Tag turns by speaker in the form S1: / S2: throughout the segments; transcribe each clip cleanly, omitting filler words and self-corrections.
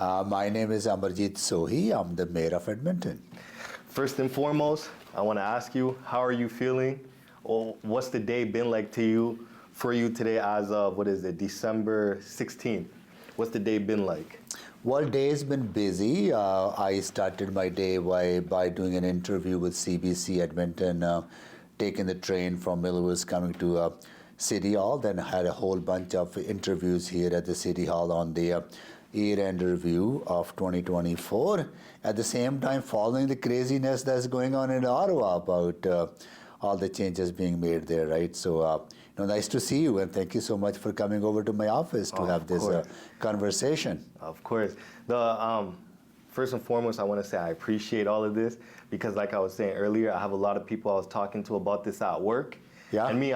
S1: My name is Amarjeet Sohi. I'm the mayor of Edmonton.
S2: First and foremost, I want to ask you, how are you feeling? Or what's the day been like for you today as of, December 16th? What's the day been like?
S1: Well, day's been busy. I started my day by doing an interview with CBC Edmonton, taking the train from Millwoods coming to City Hall, then had a whole bunch of interviews here at the City Hall on the year-end review of 2024. At the same time, following the craziness that's going on in Ottawa about all the changes being made there, right? So, nice to see you, and thank you so much for coming over to my office to have this conversation.
S2: Of course. First and foremost, I want to say I appreciate all of this because, like I was saying earlier, I have a lot of people I was talking to about this at work.
S1: Yeah.
S2: And me,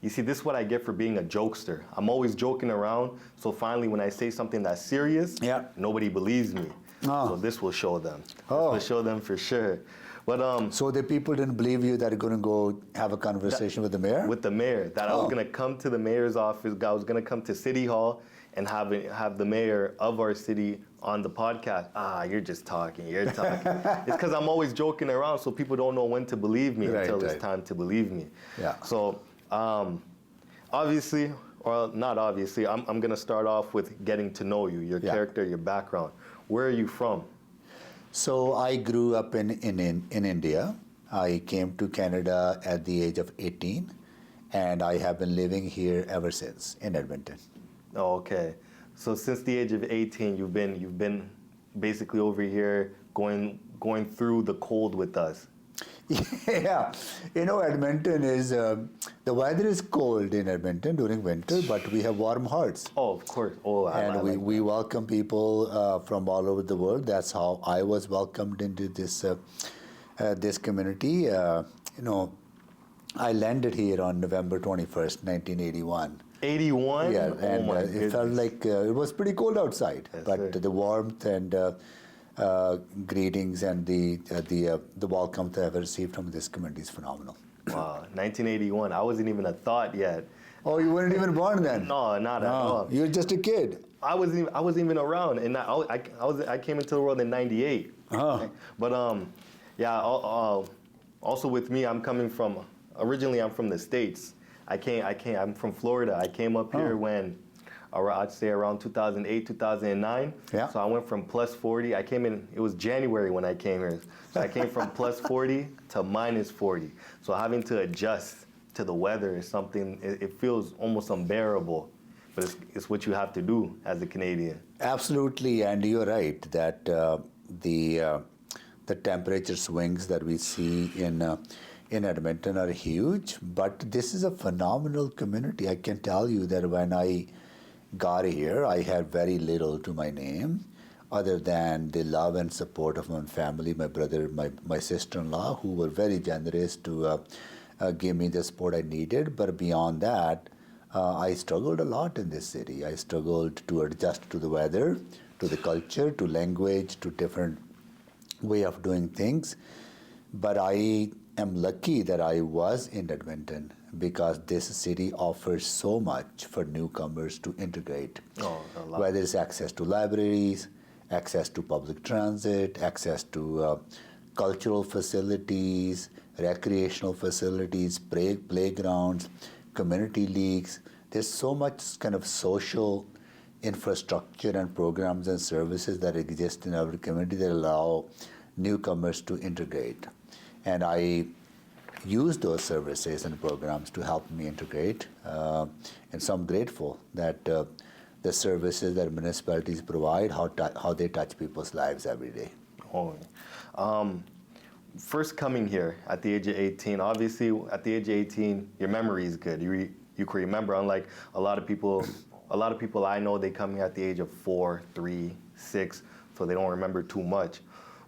S2: you see, this is what I get for being a jokester. I'm always joking around, so finally when I say something that's serious, nobody believes me. So this will show them. This will show them for sure. But
S1: so the people didn't believe you that you're going to go have a conversation with the mayor?
S2: With the mayor. That I was going to come to the mayor's office. I was going to come to City Hall and have the mayor of our city on the podcast. You're just talking. You're talking. It's because I'm always joking around, so people don't know when to believe me until it's time to believe me.
S1: Yeah.
S2: So obviously, or not obviously, I'm going to start off with getting to know you, your character, your background. Where are you from?
S1: So I grew up in India. I came to Canada at the age of 18, and I have been living here ever since in Edmonton.
S2: Oh, okay. So since the age of 18, you've been basically over here going through the cold with us.
S1: Yeah, Edmonton is, the weather is cold in Edmonton during winter, but we have warm hearts.
S2: Oh, of course.
S1: And we welcome people from all over the world. That's how I was welcomed into this community. I landed here on November 21st, 1981.
S2: 81?
S1: Yeah, and it felt like it was pretty cold outside, but the warmth and greetings and the welcome that I've received from this community is phenomenal.
S2: Wow, 1981. I wasn't even a thought yet.
S1: Oh, you weren't even born then?
S2: No, not at all.
S1: You're just a kid.
S2: I wasn't even around, and I came into the world in '98. But also with me, originally I'm from the States. I'm from Florida. I came up here when I'd say around 2008, 2009.
S1: Yeah.
S2: So I went from plus 40. I came in, it was January when I came here. So I came from plus 40 to minus 40. So having to adjust to the weather is something, it feels almost unbearable. But it's what you have to do as a Canadian.
S1: Absolutely, and you're right that the temperature swings that we see in Edmonton are huge. But this is a phenomenal community. I can tell you that when I got here, I had very little to my name other than the love and support of my family, my brother, my sister-in-law, who were very generous to give me the support I needed. But beyond that, I struggled a lot in this city. I struggled to adjust to the weather, to the culture, to language, to different way of doing things. But I am lucky that I was in Edmonton because this city offers so much for newcomers to integrate. Whether it's access to libraries, access to public transit, access to cultural facilities, recreational facilities, playgrounds, community leagues. There's so much kind of social infrastructure and programs and services that exist in our community that allow newcomers to integrate. And I use those services and programs to help me integrate. And so I'm grateful that the services that municipalities provide, how they touch people's lives every day.
S2: First coming here at the age of 18, obviously at the age of 18, your memory is good. You can remember, unlike a lot of people I know, they come here at the age of 4, 3, 6, so they don't remember too much.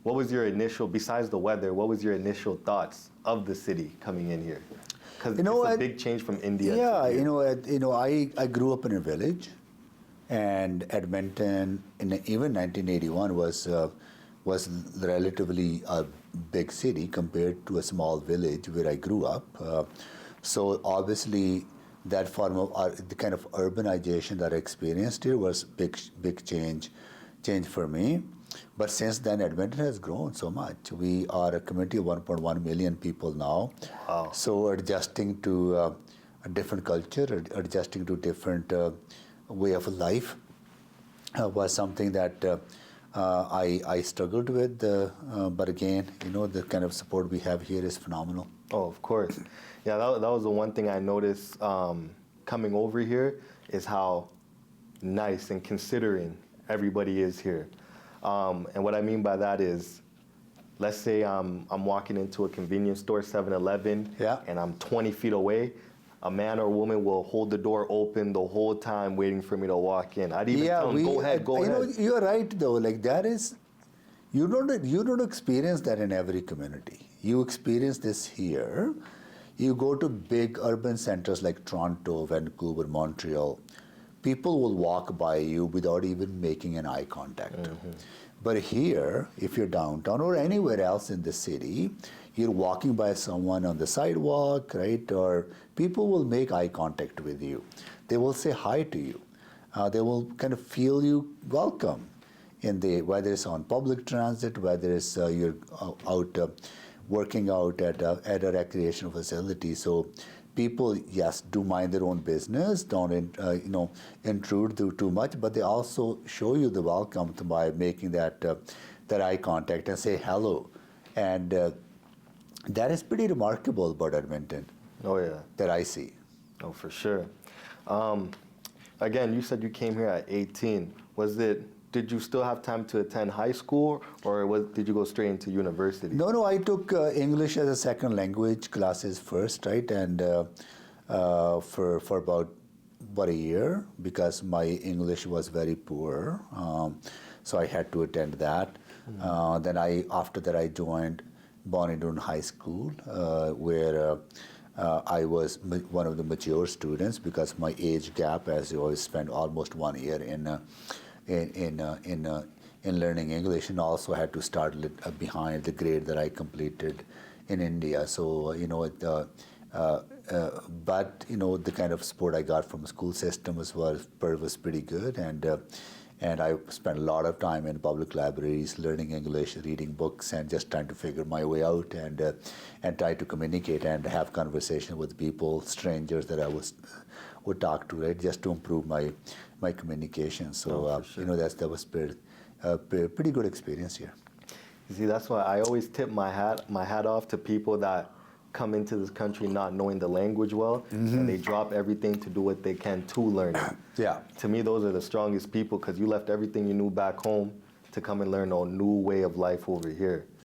S2: What was your initial, besides the weather, what was your initial thoughts of the city coming in here? Because it's a big change from India.
S1: Yeah, I grew up in a village, and Edmonton, even 1981 was relatively a big city compared to a small village where I grew up. So obviously, that form of the kind of urbanization that I experienced here was big change change for me. But since then, Edmonton has grown so much. We are a community of 1.1 million people now.
S2: Wow.
S1: So adjusting to a different culture, adjusting to different way of life was something that I struggled with. But again, the kind of support we have here is phenomenal.
S2: Oh, of course. Yeah, that was the one thing I noticed coming over here is how nice and considering everybody is here. And what I mean by that is, let's say I'm walking into a convenience store, 7-Eleven,
S1: Yeah.
S2: and I'm 20 feet away. A man or woman will hold the door open the whole time waiting for me to walk in. I'd even tell them, go ahead, go ahead.
S1: You're right though. Like that is, you don't experience that in every community. You experience this here. You go to big urban centers like Toronto, Vancouver, Montreal. People will walk by you without even making an eye contact. Mm-hmm. But here, if you're downtown or anywhere else in the city, you're walking by someone on the sidewalk, right? Or people will make eye contact with you. They will say hi to you. They will kind of feel you welcome whether it's on public transit, whether it's you're out working out at a recreational facility. So people, yes, do mind their own business, don't intrude too much, but they also show you the welcome by making that eye contact and say hello. And that is pretty remarkable about Edmonton.
S2: Oh, yeah.
S1: That I see.
S2: Oh, for sure. Again, you said you came here at 18. Did you still have time to attend high school, or did you go straight into university?
S1: No, I took English as a second language classes first, right? And for about a year, because my English was very poor, so I had to attend that. Mm-hmm. Then after that I joined Bonnie-Doon High School, where I was one of the mature students because my age gap, as you always spent almost 1 year in learning English, and also had to start behind the grade that I completed in India. So but the kind of support I got from the school system was pretty good, and I spent a lot of time in public libraries learning English, reading books, and just trying to figure my way out and try to communicate and have conversation with people, strangers that I would talk to, right, just to improve my communication. So
S2: sure.
S1: that was pretty good experience here.
S2: You see, that's why I always tip my hat off to people that come into this country not knowing the language well, mm-hmm. and they drop everything to do what they can to learn it.
S1: Yeah.
S2: To me, those are the strongest people, because you left everything you knew back home to come and learn a new way of life over here.